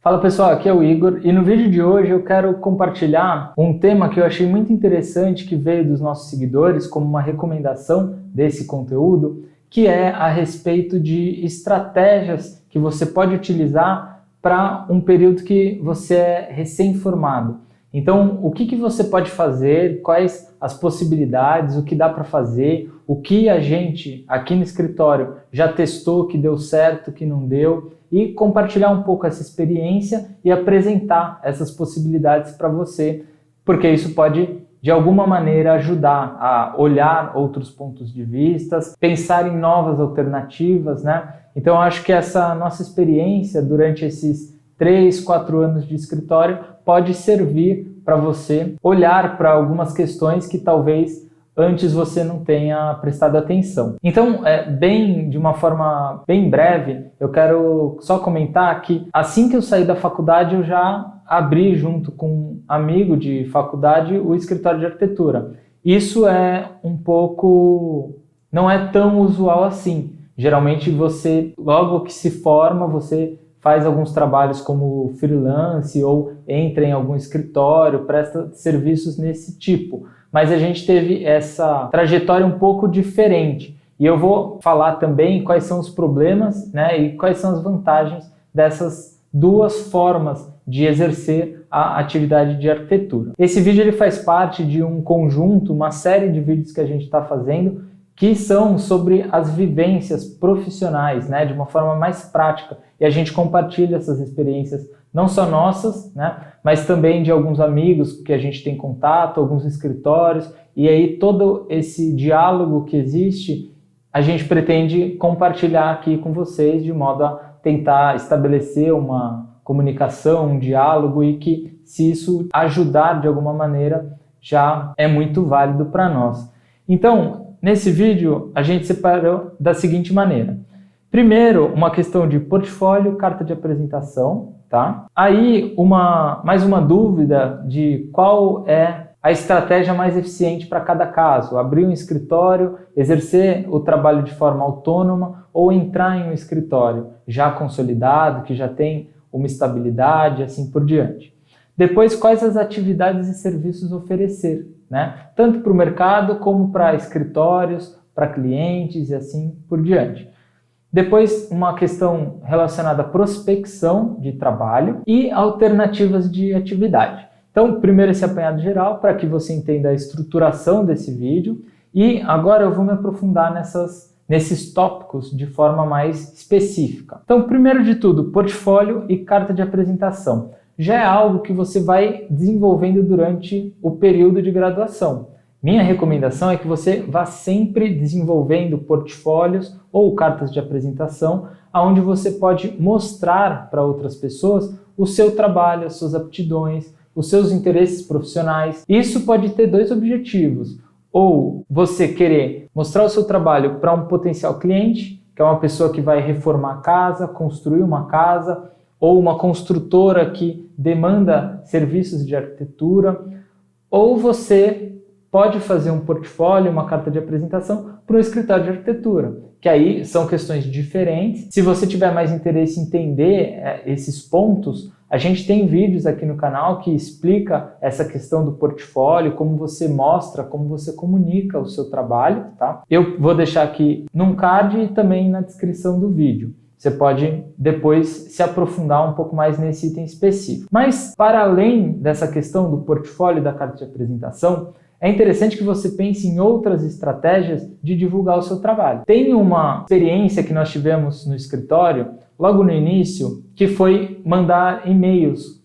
Fala pessoal, aqui é o Igor e no vídeo de hoje eu quero compartilhar um tema que eu achei muito interessante que veio dos nossos seguidores como uma recomendação desse conteúdo, que é a respeito de estratégias que você pode utilizar para um período que você é recém-formado. Então, o que você pode fazer, quais as possibilidades, o que dá para fazer, o que a gente aqui no escritório já testou, que deu certo, que não deu, e compartilhar um pouco essa experiência e apresentar essas possibilidades para você, porque isso pode, de alguma maneira, ajudar a olhar outros pontos de vista, pensar em novas alternativas, né? Então, eu acho que essa nossa experiência durante esses 3, 4 anos de escritório pode servir para você olhar para algumas questões que talvez antes você não tenha prestado atenção. Então, de uma forma bem breve, eu quero só comentar que assim que eu saí da faculdade, eu já abri junto com um amigo de faculdade o escritório de arquitetura. Isso é não é tão usual assim. Geralmente você, logo que se forma, você faz alguns trabalhos como freelance ou entra em algum escritório, presta serviços nesse tipo. Mas a gente teve essa trajetória um pouco diferente. E eu vou falar também quais são os problemas, né, e quais são as vantagens dessas duas formas de exercer a atividade de arquitetura. Esse vídeo ele faz parte de um conjunto, uma série de vídeos que a gente está fazendo, que são sobre as vivências profissionais, né, de uma forma mais prática. E a gente compartilha essas experiências, não só nossas, né, mas também de alguns amigos que a gente tem contato, alguns escritórios, e aí todo esse diálogo que existe, a gente pretende compartilhar aqui com vocês de modo a tentar estabelecer uma comunicação, um diálogo, e que se isso ajudar de alguma maneira, já é muito válido para nós. Então, nesse vídeo, a gente separou da seguinte maneira. Primeiro, uma questão de portfólio, carta de apresentação, tá? Aí, mais uma dúvida de qual é a estratégia mais eficiente para cada caso. Abrir um escritório, exercer o trabalho de forma autônoma ou entrar em um escritório já consolidado, que já tem uma estabilidade, assim por diante. Depois, quais as atividades e serviços oferecer, né? Tanto para o mercado como para escritórios, para clientes e assim por diante. Depois, uma questão relacionada à prospecção de trabalho e alternativas de atividade. Então, primeiro esse apanhado geral para que você entenda a estruturação desse vídeo, e agora eu vou me aprofundar nesses tópicos de forma mais específica. Então, primeiro de tudo, portfólio e carta de apresentação. Já é algo que você vai desenvolvendo durante o período de graduação. Minha recomendação é que você vá sempre desenvolvendo portfólios ou cartas de apresentação, onde você pode mostrar para outras pessoas o seu trabalho, as suas aptidões, os seus interesses profissionais. Isso pode ter dois objetivos: ou você querer mostrar o seu trabalho para um potencial cliente, que é uma pessoa que vai reformar a casa, construir uma casa, ou uma construtora que demanda serviços de arquitetura, ou você pode fazer um portfólio, uma carta de apresentação para um escritório de arquitetura, que aí são questões diferentes. Se você tiver mais interesse em entender esses pontos, a gente tem vídeos aqui no canal que explica essa questão do portfólio, como você mostra, como você comunica o seu trabalho, tá? Eu vou deixar aqui num card e também na descrição do vídeo. Você pode depois se aprofundar um pouco mais nesse item específico. Mas, para além dessa questão do portfólio e da carta de apresentação, é interessante que você pense em outras estratégias de divulgar o seu trabalho. Tem uma experiência que nós tivemos no escritório, logo no início, que foi mandar e-mails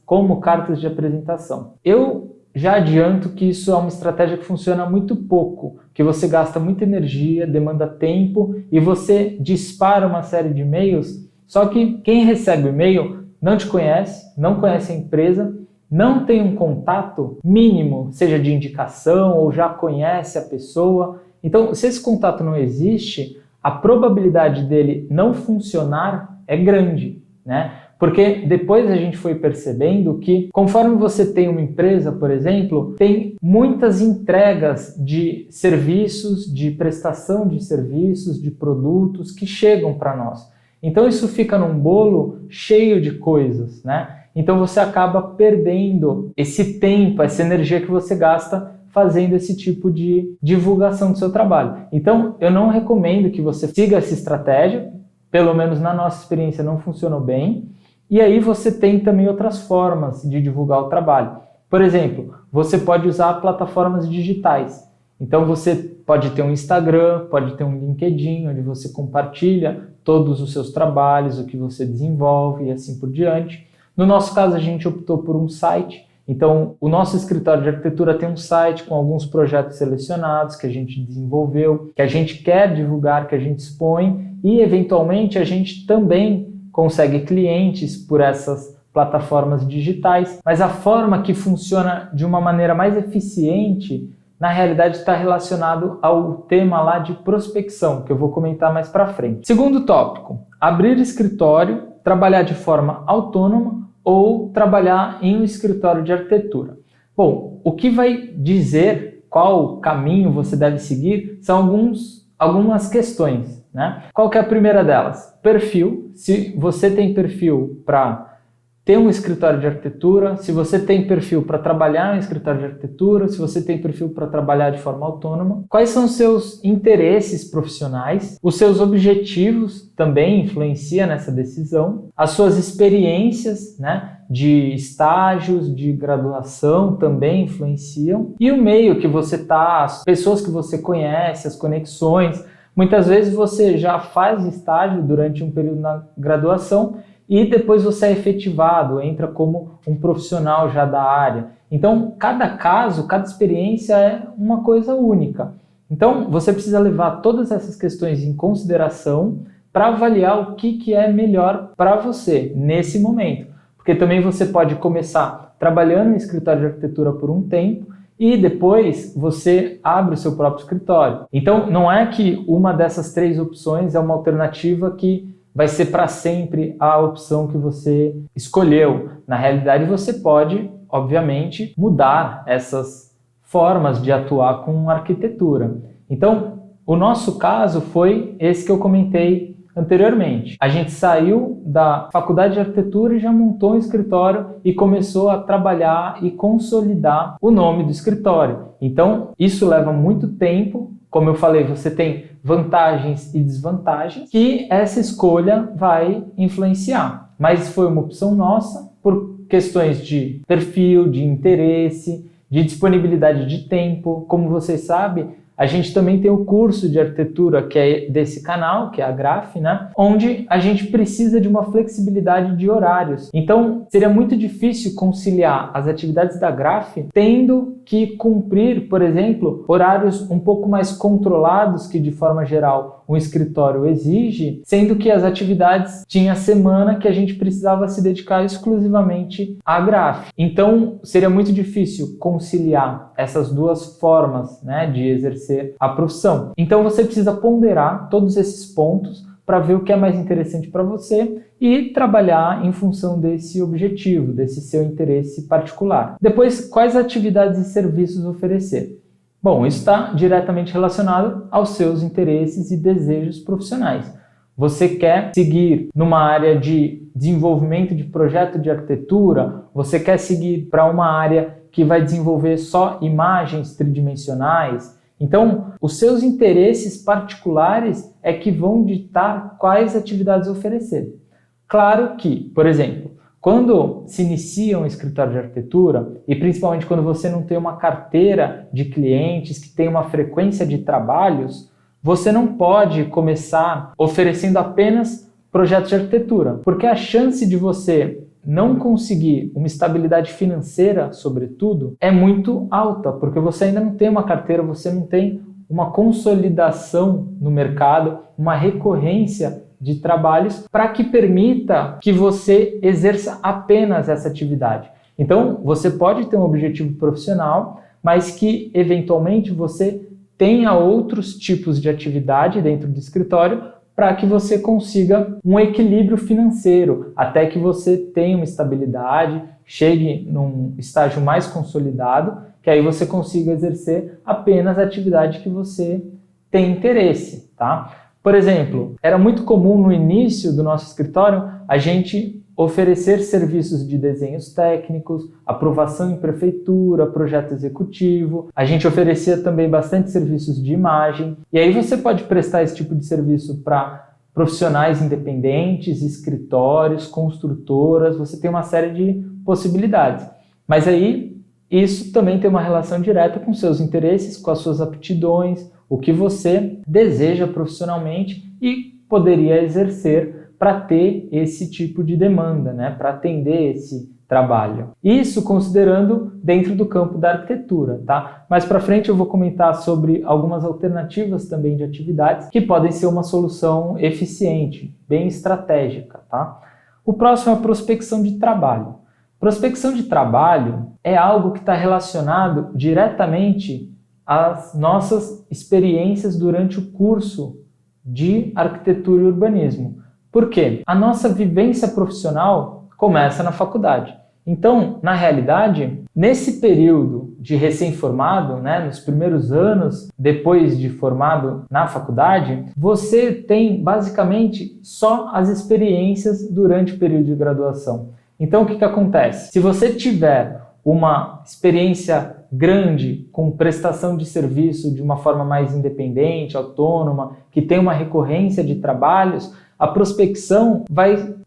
como cartas de apresentação. Eu já adianto que isso é uma estratégia que funciona muito pouco, que você gasta muita energia, demanda tempo e você dispara uma série de e-mails, só que quem recebe o e-mail não te conhece, não conhece a empresa, não tem um contato mínimo, seja de indicação ou já conhece a pessoa. Então, se esse contato não existe, a probabilidade dele não funcionar é grande, né? Porque depois a gente foi percebendo que, conforme você tem uma empresa, por exemplo, tem muitas entregas de serviços, de prestação de serviços, de produtos que chegam para nós. Então isso fica num bolo cheio de coisas, né? Então você acaba perdendo esse tempo, essa energia que você gasta fazendo esse tipo de divulgação do seu trabalho. Então eu não recomendo que você siga essa estratégia, pelo menos na nossa experiência não funcionou bem. E aí você tem também outras formas de divulgar o trabalho. Por exemplo, você pode usar plataformas digitais. Então você pode ter um Instagram, pode ter um LinkedIn, onde você compartilha todos os seus trabalhos, o que você desenvolve e assim por diante. No nosso caso, a gente optou por um site. Então, o nosso escritório de arquitetura tem um site com alguns projetos selecionados que a gente desenvolveu, que a gente quer divulgar, que a gente expõe e, eventualmente, a gente também consegue clientes por essas plataformas digitais. Mas a forma que funciona de uma maneira mais eficiente, na realidade, está relacionado ao tema lá de prospecção, que eu vou comentar mais para frente. Segundo tópico, abrir escritório, trabalhar de forma autônoma ou trabalhar em um escritório de arquitetura. Bom, o que vai dizer qual caminho você deve seguir são algumas questões, né? Qual que é a primeira delas? Perfil. Se você tem perfil para ter um escritório de arquitetura, se você tem perfil para trabalhar em escritório de arquitetura, se você tem perfil para trabalhar de forma autônoma, quais são os seus interesses profissionais, os seus objetivos também influenciam nessa decisão, as suas experiências, né, de estágios, de graduação também influenciam, e o meio que você está, as pessoas que você conhece, as conexões. Muitas vezes você já faz estágio durante um período na graduação e depois você é efetivado, entra como um profissional já da área. Então, cada caso, cada experiência é uma coisa única. Então, você precisa levar todas essas questões em consideração para avaliar o que é melhor para você nesse momento. Porque também você pode começar trabalhando em escritório de arquitetura por um tempo e depois você abre o seu próprio escritório. Então, não é que uma dessas três opções é uma alternativa que vai ser para sempre a opção que você escolheu. Na realidade, você pode, obviamente, mudar essas formas de atuar com arquitetura. Então, o nosso caso foi esse que eu comentei anteriormente. A gente saiu da faculdade de arquitetura e já montou um escritório e começou a trabalhar e consolidar o nome do escritório. Então, isso leva muito tempo. Como eu falei, você tem vantagens e desvantagens que essa escolha vai influenciar. Mas foi uma opção nossa por questões de perfil, de interesse, de disponibilidade de tempo. Como vocês sabem, a gente também tem o curso de arquitetura que é desse canal, que é a Graf, né? Onde a gente precisa de uma flexibilidade de horários. Então, seria muito difícil conciliar as atividades da Graf tendo que cumprir, por exemplo, horários um pouco mais controlados que, de forma geral, um escritório exige, sendo que as atividades tinha semana que a gente precisava se dedicar exclusivamente à Graf. Então, seria muito difícil conciliar essas duas formas, né, de exercer a profissão. Então, você precisa ponderar todos esses pontos para ver o que é mais interessante para você e trabalhar em função desse objetivo, desse seu interesse particular. Depois, quais atividades e serviços oferecer? Bom, isso está diretamente relacionado aos seus interesses e desejos profissionais. Você quer seguir numa área de desenvolvimento de projeto de arquitetura? Você quer seguir para uma área que vai desenvolver só imagens tridimensionais? Então, os seus interesses particulares é que vão ditar quais atividades oferecer. Claro que, por exemplo, quando se inicia um escritório de arquitetura, e principalmente quando você não tem uma carteira de clientes que tem uma frequência de trabalhos, você não pode começar oferecendo apenas projetos de arquitetura, porque a chance de você não conseguir uma estabilidade financeira, sobretudo, é muito alta, porque você ainda não tem uma carteira, você não tem uma consolidação no mercado, uma recorrência de trabalhos para que permita que você exerça apenas essa atividade. Então, você pode ter um objetivo profissional, mas que, eventualmente, você tenha outros tipos de atividade dentro do escritório para que você consiga um equilíbrio financeiro, até que você tenha uma estabilidade, chegue num estágio mais consolidado, que aí você consiga exercer apenas a atividade que você tem interesse, tá? Por exemplo, era muito comum no início do nosso escritório a gente oferecer serviços de desenhos técnicos, aprovação em prefeitura, projeto executivo. A gente oferecia também bastante serviços de imagem. E aí você pode prestar esse tipo de serviço para profissionais independentes, escritórios, construtoras. Você tem uma série de possibilidades. Mas aí isso também tem uma relação direta com seus interesses, com as suas aptidões, o que você deseja profissionalmente e poderia exercer para ter esse tipo de demanda, né? Para atender esse trabalho. Isso considerando dentro do campo da arquitetura, tá? Mais para frente eu vou comentar sobre algumas alternativas também de atividades que podem ser uma solução eficiente, bem estratégica, tá? O próximo é a prospecção de trabalho. Prospecção de trabalho é algo que está relacionado diretamente às nossas experiências durante o curso de arquitetura e urbanismo. Por quê? A nossa vivência profissional começa na faculdade. Então, na realidade, nesse período de recém-formado, né, nos primeiros anos depois de formado na faculdade, você tem basicamente só as experiências durante o período de graduação. Então, o que acontece? Se você tiver uma experiência grande com prestação de serviço de uma forma mais independente, autônoma, que tem uma recorrência de trabalhos, a prospecção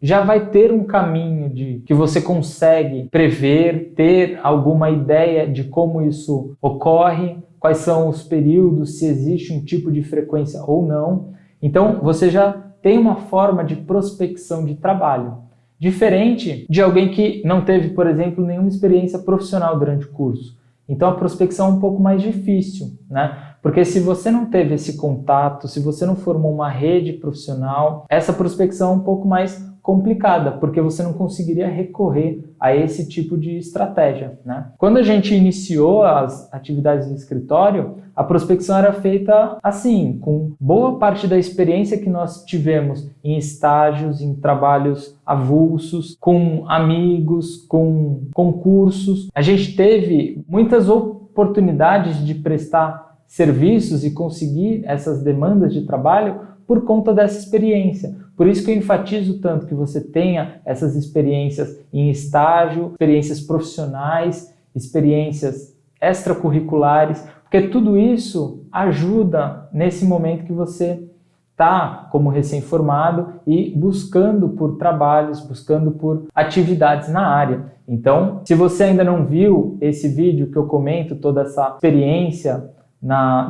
já vai ter um caminho de que você consegue prever, ter alguma ideia de como isso ocorre, quais são os períodos, se existe um tipo de frequência ou não. Então, você já tem uma forma de prospecção de trabalho. Diferente de alguém que não teve, por exemplo, nenhuma experiência profissional durante o curso. Então a prospecção é um pouco mais difícil, né? Porque se você não teve esse contato, se você não formou uma rede profissional, essa prospecção é um pouco mais complicada, porque você não conseguiria recorrer a esse tipo de estratégia, né? Quando a gente iniciou as atividades do escritório, a prospecção era feita assim, com boa parte da experiência que nós tivemos em estágios, em trabalhos avulsos, com amigos, com concursos. A gente teve muitas oportunidades de prestar serviços e conseguir essas demandas de trabalho por conta dessa experiência. Por isso que eu enfatizo tanto que você tenha essas experiências em estágio, experiências profissionais, experiências extracurriculares, porque tudo isso ajuda nesse momento que você está como recém-formado e buscando por trabalhos, buscando por atividades na área. Então, se você ainda não viu esse vídeo que eu comento toda essa experiência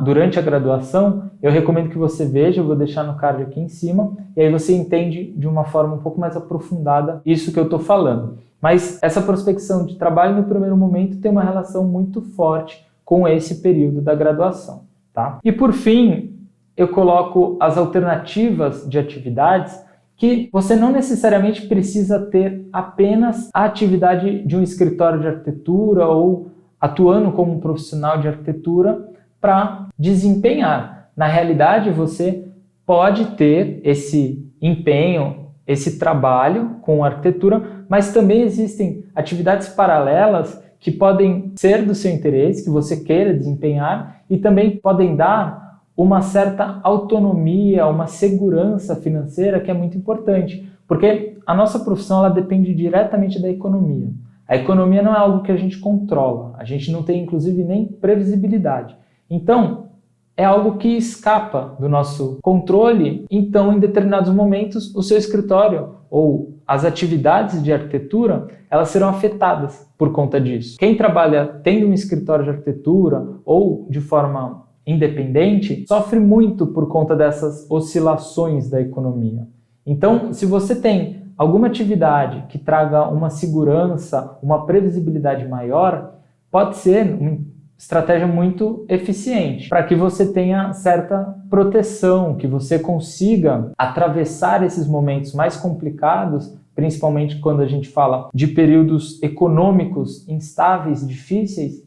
durante a graduação, eu recomendo que você veja, eu vou deixar no card aqui em cima, e aí você entende de uma forma um pouco mais aprofundada isso que eu estou falando. Mas essa prospecção de trabalho no primeiro momento tem uma relação muito forte com esse período da graduação, tá? E por fim, eu coloco as alternativas de atividades que você não necessariamente precisa ter apenas a atividade de um escritório de arquitetura ou atuando como um profissional de arquitetura para desempenhar. Na realidade, você pode ter esse empenho, esse trabalho com arquitetura, mas também existem atividades paralelas que podem ser do seu interesse, que você queira desempenhar e também podem dar uma certa autonomia, uma segurança financeira que é muito importante, porque a nossa profissão ela depende diretamente da economia. A economia não é algo que a gente controla, a gente não tem inclusive nem previsibilidade. Então, é algo que escapa do nosso controle. Então, em determinados momentos, o seu escritório ou as atividades de arquitetura, elas serão afetadas por conta disso. Quem trabalha tendo um escritório de arquitetura ou de forma independente, sofre muito por conta dessas oscilações da economia. Então, se você tem alguma atividade que traga uma segurança, uma previsibilidade maior, pode ser uma estratégia muito eficiente para que você tenha certa proteção, que você consiga atravessar esses momentos mais complicados, principalmente quando a gente fala de períodos econômicos instáveis, difíceis,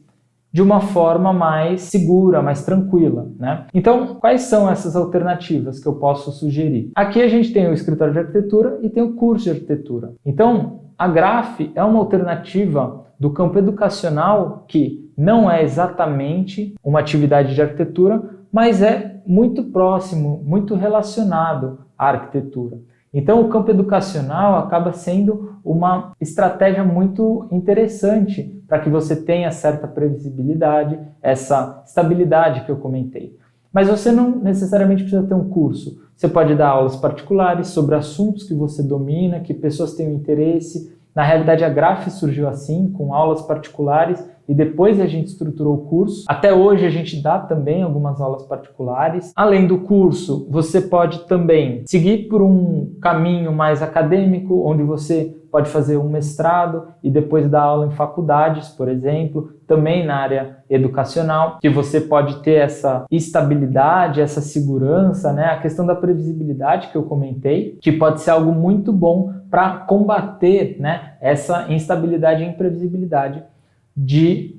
de uma forma mais segura, mais tranquila, né? Então, quais são essas alternativas que eu posso sugerir? Aqui a gente tem o escritório de arquitetura e tem o curso de arquitetura. Então, a GRAF é uma alternativa do campo educacional que não é exatamente uma atividade de arquitetura, mas é muito próximo, muito relacionado à arquitetura. Então o campo educacional acaba sendo uma estratégia muito interessante para que você tenha certa previsibilidade, essa estabilidade que eu comentei. Mas você não necessariamente precisa ter um curso. Você pode dar aulas particulares sobre assuntos que você domina, que pessoas tenham interesse. Na realidade, a Graph surgiu assim, com aulas particulares, e depois a gente estruturou o curso. Até hoje a gente dá também algumas aulas particulares. Além do curso, você pode também seguir por um caminho mais acadêmico, onde você pode fazer um mestrado e depois dar aula em faculdades, por exemplo, também na área educacional, que você pode ter essa estabilidade, essa segurança, né? A questão da previsibilidade que eu comentei, que pode ser algo muito bom para combater, né, essa instabilidade e imprevisibilidade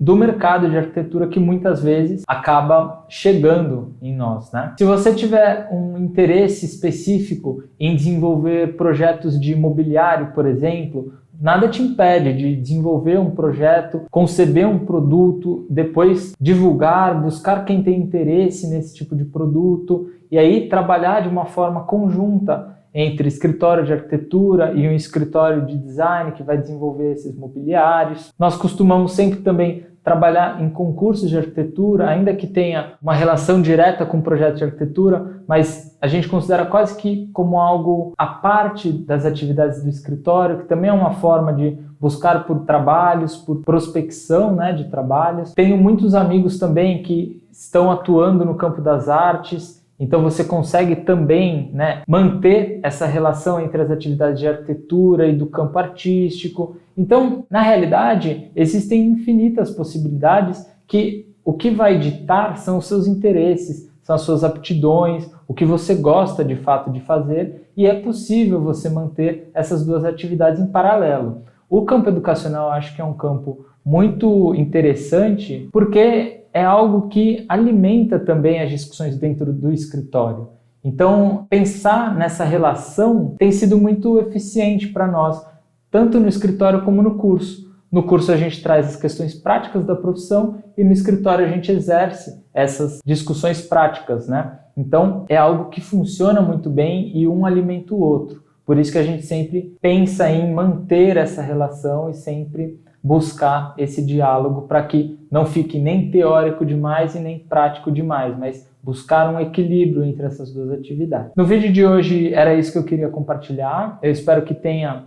do mercado de arquitetura que muitas vezes acaba chegando em nós, né? Se você tiver um interesse específico em desenvolver projetos de imobiliário, por exemplo, nada te impede de desenvolver um projeto, conceber um produto, depois divulgar, buscar quem tem interesse nesse tipo de produto e aí trabalhar de uma forma conjunta entre escritório de arquitetura e um escritório de design que vai desenvolver esses mobiliários. Nós costumamos sempre também trabalhar em concursos de arquitetura, ainda que tenha uma relação direta com o projeto de arquitetura, mas a gente considera quase que como algo à parte das atividades do escritório, que também é uma forma de buscar por trabalhos, por prospecção, né, de trabalhos. Tenho muitos amigos também que estão atuando no campo das artes. Então você consegue também, né, manter essa relação entre as atividades de arquitetura e do campo artístico. Então, na realidade, existem infinitas possibilidades que o que vai ditar são os seus interesses, são as suas aptidões, o que você gosta de fato de fazer, e é possível você manter essas duas atividades em paralelo. O campo educacional eu acho que é um campo muito interessante porque é algo que alimenta também as discussões dentro do escritório. Então, pensar nessa relação tem sido muito eficiente para nós, tanto no escritório como no curso. No curso a gente traz as questões práticas da profissão e no escritório a gente exerce essas discussões práticas, né? Então, é algo que funciona muito bem e um alimenta o outro. Por isso que a gente sempre pensa em manter essa relação e sempre buscar esse diálogo para que não fique nem teórico demais e nem prático demais, mas buscar um equilíbrio entre essas duas atividades. No vídeo de hoje era isso que eu queria compartilhar. Eu espero que tenha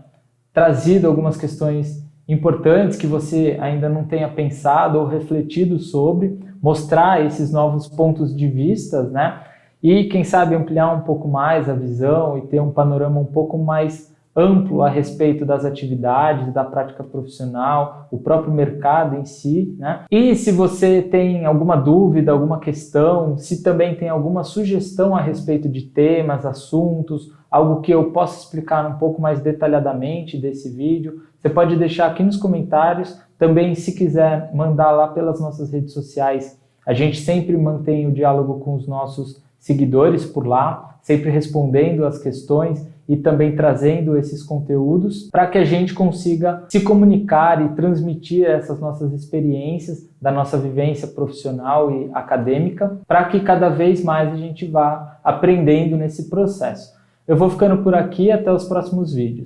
trazido algumas questões importantes que você ainda não tenha pensado ou refletido sobre, mostrar esses novos pontos de vista, né? E quem sabe ampliar um pouco mais a visão e ter um panorama um pouco mais amplo a respeito das atividades, da prática profissional, o próprio mercado em si, né? E se você tem alguma dúvida, alguma questão, se também tem alguma sugestão a respeito de temas, assuntos, algo que eu possa explicar um pouco mais detalhadamente desse vídeo, você pode deixar aqui nos comentários. Também, se quiser, mandar lá pelas nossas redes sociais. A gente sempre mantém o diálogo com os nossos seguidores por lá, sempre respondendo as questões e também trazendo esses conteúdos para que a gente consiga se comunicar e transmitir essas nossas experiências da nossa vivência profissional e acadêmica, para que cada vez mais a gente vá aprendendo nesse processo. Eu vou ficando por aqui, até os próximos vídeos.